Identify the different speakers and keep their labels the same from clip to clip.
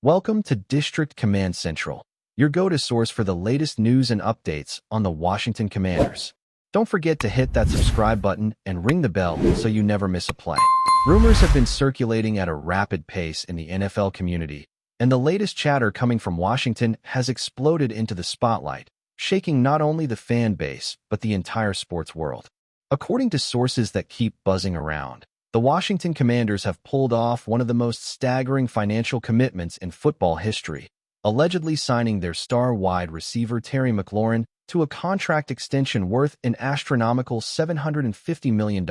Speaker 1: Welcome to District Command Central, your go-to source for the latest news and updates on the Washington Commanders. Don't forget to hit that subscribe button and ring the bell so you never miss a play. Rumors have been circulating at a rapid pace in the NFL community, and the latest chatter coming from Washington has exploded into the spotlight, shaking not only the fan base but the entire sports world. According to sources that keep buzzing around, the Washington Commanders have pulled off one of the most staggering financial commitments in football history, allegedly signing their star wide receiver Terry McLaurin to a contract extension worth an astronomical $750 million,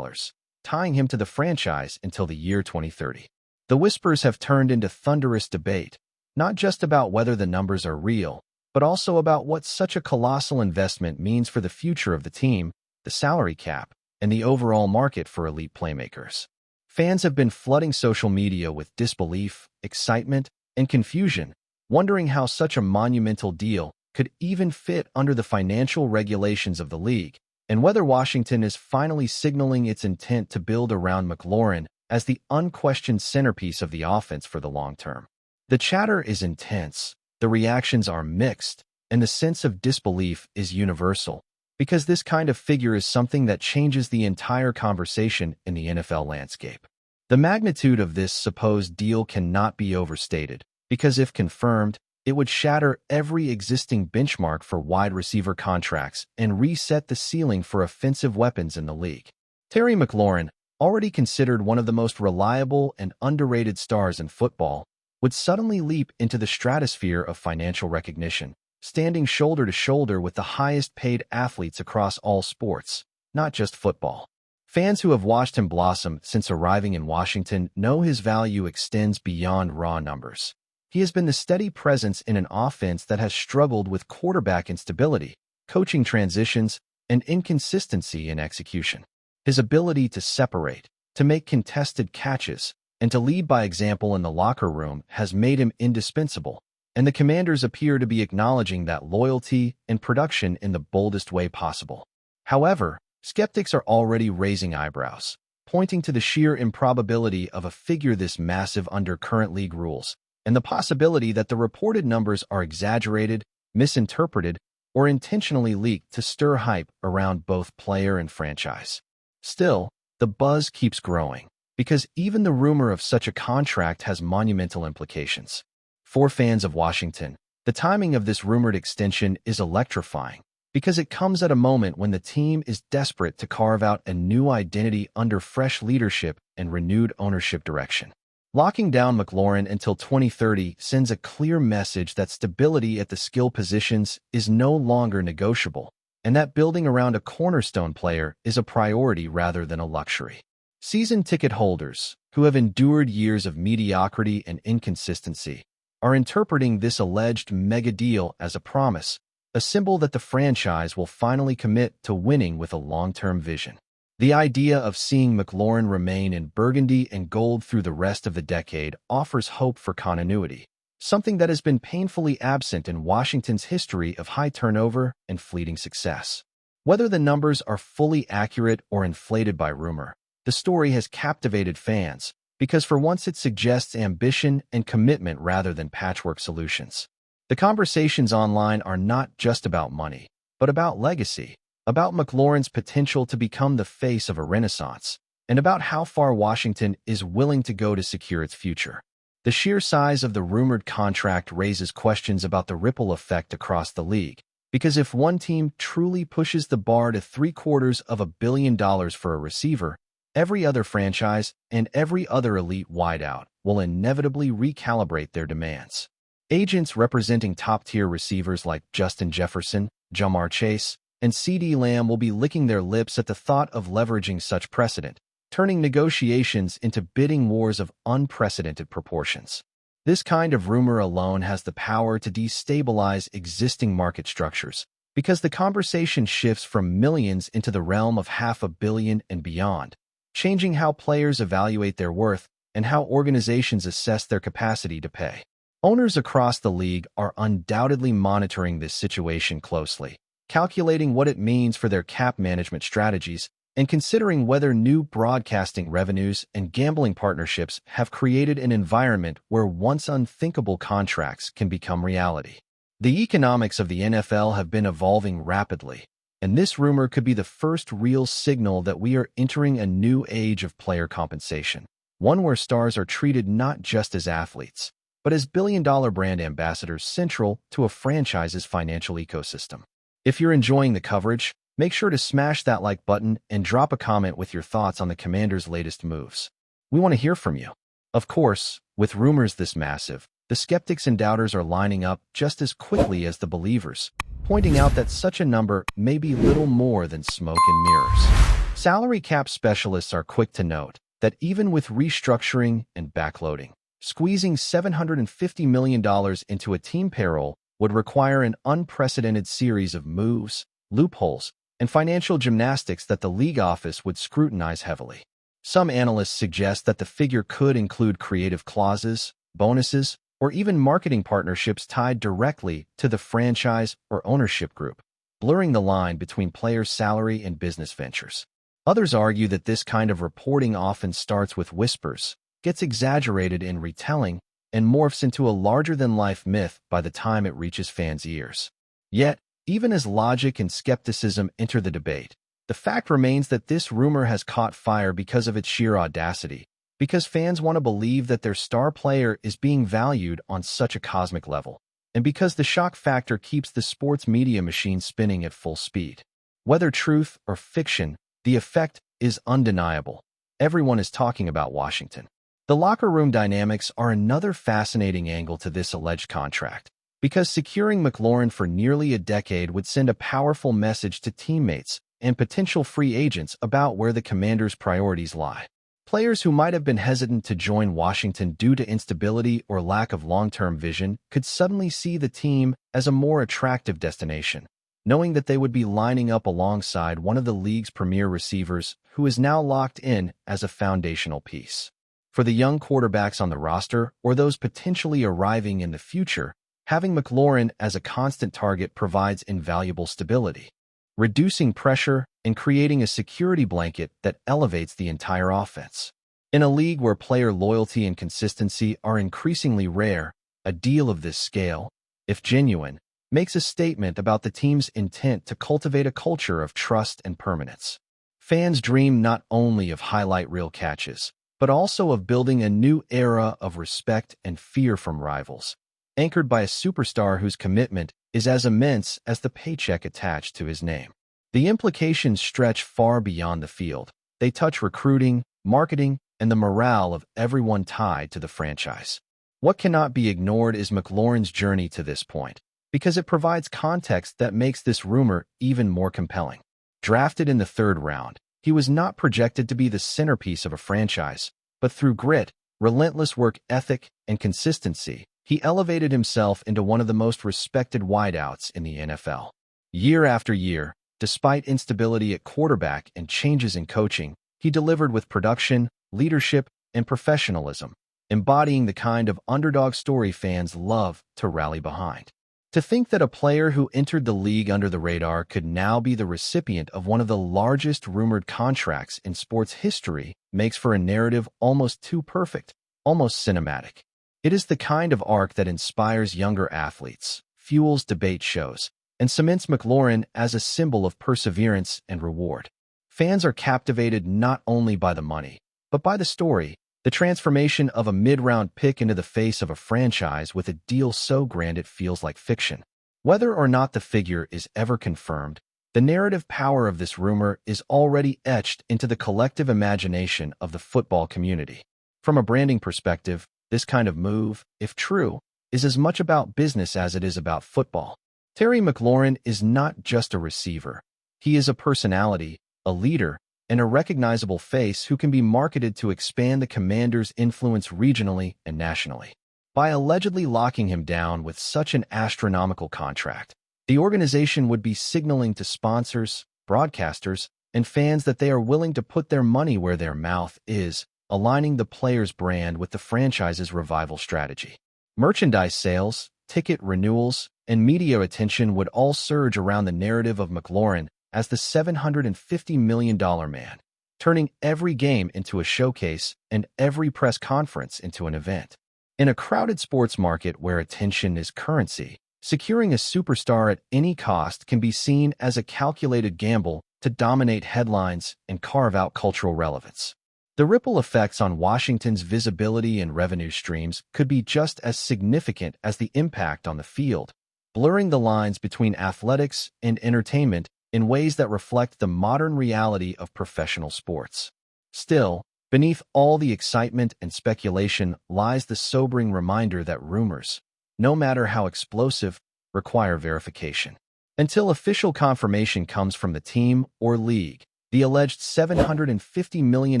Speaker 1: tying him to the franchise until the year 2030. The whispers have turned into thunderous debate, not just about whether the numbers are real, but also about what such a colossal investment means for the future of the team, the salary cap, and the overall market for elite playmakers. Fans have been flooding social media with disbelief, excitement, and confusion, wondering how such a monumental deal could even fit under the financial regulations of the league, and whether Washington is finally signaling its intent to build around McLaurin as the unquestioned centerpiece of the offense for the long term. The chatter is intense, the reactions are mixed, and the sense of disbelief is universal, because this kind of figure is something that changes the entire conversation in the NFL landscape. The magnitude of this supposed deal cannot be overstated, because if confirmed, it would shatter every existing benchmark for wide receiver contracts and reset the ceiling for offensive weapons in the league. Terry McLaurin, already considered one of the most reliable and underrated stars in football, would suddenly leap into the stratosphere of financial recognition, standing shoulder to shoulder with the highest-paid athletes across all sports, not just football. Fans who have watched him blossom since arriving in Washington know his value extends beyond raw numbers. He has been the steady presence in an offense that has struggled with quarterback instability, coaching transitions, and inconsistency in execution. His ability to separate, to make contested catches, and to lead by example in the locker room has made him indispensable, and the Commanders appear to be acknowledging that loyalty and production in the boldest way possible. However, skeptics are already raising eyebrows, pointing to the sheer improbability of a figure this massive under current league rules, and the possibility that the reported numbers are exaggerated, misinterpreted, or intentionally leaked to stir hype around both player and franchise. Still, the buzz keeps growing, because even the rumor of such a contract has monumental implications. For fans of Washington, the timing of this rumored extension is electrifying, because it comes at a moment when the team is desperate to carve out a new identity under fresh leadership and renewed ownership direction. Locking down McLaurin until 2030 sends a clear message that stability at the skill positions is no longer negotiable, and that building around a cornerstone player is a priority rather than a luxury. Season ticket holders, who have endured years of mediocrity and inconsistency, are interpreting this alleged mega deal as a promise, a symbol that the franchise will finally commit to winning with a long-term vision. The idea of seeing McLaurin remain in burgundy and gold through the rest of the decade offers hope for continuity, something that has been painfully absent in Washington's history of high turnover and fleeting success. Whether the numbers are fully accurate or inflated by rumor, the story has captivated fans, because for once it suggests ambition and commitment rather than patchwork solutions. The conversations online are not just about money, but about legacy, about McLaurin's potential to become the face of a renaissance, and about how far Washington is willing to go to secure its future. The sheer size of the rumored contract raises questions about the ripple effect across the league, because if one team truly pushes the bar to $750 million for a receiver, every other franchise and every other elite wideout will inevitably recalibrate their demands. Agents representing top-tier receivers like Justin Jefferson, Jamar Chase, and CeeDee Lamb will be licking their lips at the thought of leveraging such precedent, turning negotiations into bidding wars of unprecedented proportions. This kind of rumor alone has the power to destabilize existing market structures, because the conversation shifts from millions into the realm of $500 million and beyond, changing how players evaluate their worth and how organizations assess their capacity to pay. Owners across the league are undoubtedly monitoring this situation closely, calculating what it means for their cap management strategies And considering whether new broadcasting revenues and gambling partnerships have created an environment where once unthinkable contracts can become reality. The economics of the NFL have been evolving rapidly, and this rumor could be the first real signal that we are entering a new age of player compensation, one where stars are treated not just as athletes, but as billion-dollar brand ambassadors central to a franchise's financial ecosystem. If you're enjoying the coverage, make sure to smash that like button and drop a comment with your thoughts on the Commanders' latest moves. We want to hear from you. Of course, with rumors this massive, the skeptics and doubters are lining up just as quickly as the believers, pointing out that such a number may be little more than smoke and mirrors. Salary cap specialists are quick to note that even with restructuring and backloading, squeezing $750 million into a team payroll would require an unprecedented series of moves, loopholes, and financial gymnastics that the league office would scrutinize heavily. Some analysts suggest that the figure could include creative clauses, bonuses, or even marketing partnerships tied directly to the franchise or ownership group, blurring the line between players' salary and business ventures. Others argue that this kind of reporting often starts with whispers, gets exaggerated in retelling, and morphs into a larger-than-life myth by the time it reaches fans' ears. Yet, even as logic and skepticism enter the debate, the fact remains that this rumor has caught fire because of its sheer audacity, because fans want to believe that their star player is being valued on such a cosmic level, and because the shock factor keeps the sports media machine spinning at full speed. Whether truth or fiction, the effect is undeniable. Everyone is talking about Washington. The locker room dynamics are another fascinating angle to this alleged contract, because securing McLaurin for nearly a decade would send a powerful message to teammates and potential free agents about where the Commanders' priorities lie. Players who might have been hesitant to join Washington due to instability or lack of long-term vision could suddenly see the team as a more attractive destination, knowing that they would be lining up alongside one of the league's premier receivers who is now locked in as a foundational piece. For the young quarterbacks on the roster or those potentially arriving in the future, having McLaurin as a constant target provides invaluable stability, reducing pressure and creating a security blanket that elevates the entire offense. In a league where player loyalty and consistency are increasingly rare, a deal of this scale, if genuine, makes a statement about the team's intent to cultivate a culture of trust and permanence. Fans dream not only of highlight reel catches, but also of building a new era of respect and fear from rivals, anchored by a superstar whose commitment is as immense as the paycheck attached to his name. The implications stretch far beyond the field. They touch recruiting, marketing, and the morale of everyone tied to the franchise. What cannot be ignored is McLaurin's journey to this point, because it provides context that makes this rumor even more compelling. Drafted in the third round, he was not projected to be the centerpiece of a franchise, but through grit, relentless work ethic, and consistency, he elevated himself into one of the most respected wideouts in the NFL. Year after year, despite instability at quarterback and changes in coaching, he delivered with production, leadership, and professionalism, embodying the kind of underdog story fans love to rally behind. To think that a player who entered the league under the radar could now be the recipient of one of the largest rumored contracts in sports history makes for a narrative almost too perfect, almost cinematic. It is the kind of arc that inspires younger athletes, fuels debate shows, and cements McLaurin as a symbol of perseverance and reward. Fans are captivated not only by the money, but by the story, the transformation of a mid-round pick into the face of a franchise with a deal so grand it feels like fiction. Whether or not the figure is ever confirmed, the narrative power of this rumor is already etched into the collective imagination of the football community. From a branding perspective, this kind of move, if true, is as much about business as it is about football. Terry McLaurin is not just a receiver. He is a personality, a leader, and a recognizable face who can be marketed to expand the Commanders' influence regionally and nationally. By allegedly locking him down with such an astronomical contract, the organization would be signaling to sponsors, broadcasters, and fans that they are willing to put their money where their mouth is, aligning the player's brand with the franchise's revival strategy. Merchandise sales, ticket renewals, and media attention would all surge around the narrative of McLaurin as the $750 million man, turning every game into a showcase and every press conference into an event. In a crowded sports market where attention is currency, securing a superstar at any cost can be seen as a calculated gamble to dominate headlines and carve out cultural relevance. The ripple effects on Washington's visibility and revenue streams could be just as significant as the impact on the field, blurring the lines between athletics and entertainment in ways that reflect the modern reality of professional sports. Still, beneath all the excitement and speculation lies the sobering reminder that rumors, no matter how explosive, require verification. Until official confirmation comes from the team or league, the alleged $750 million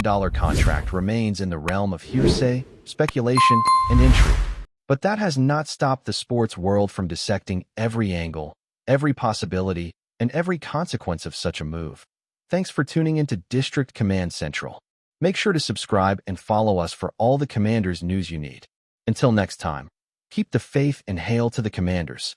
Speaker 1: contract remains in the realm of hearsay, speculation, and intrigue. But that has not stopped the sports world from dissecting every angle, every possibility, and every consequence of such a move. Thanks for tuning into District Command Central. Make sure to subscribe and follow us for all the Commanders news you need. Until next time, keep the faith and hail to the Commanders.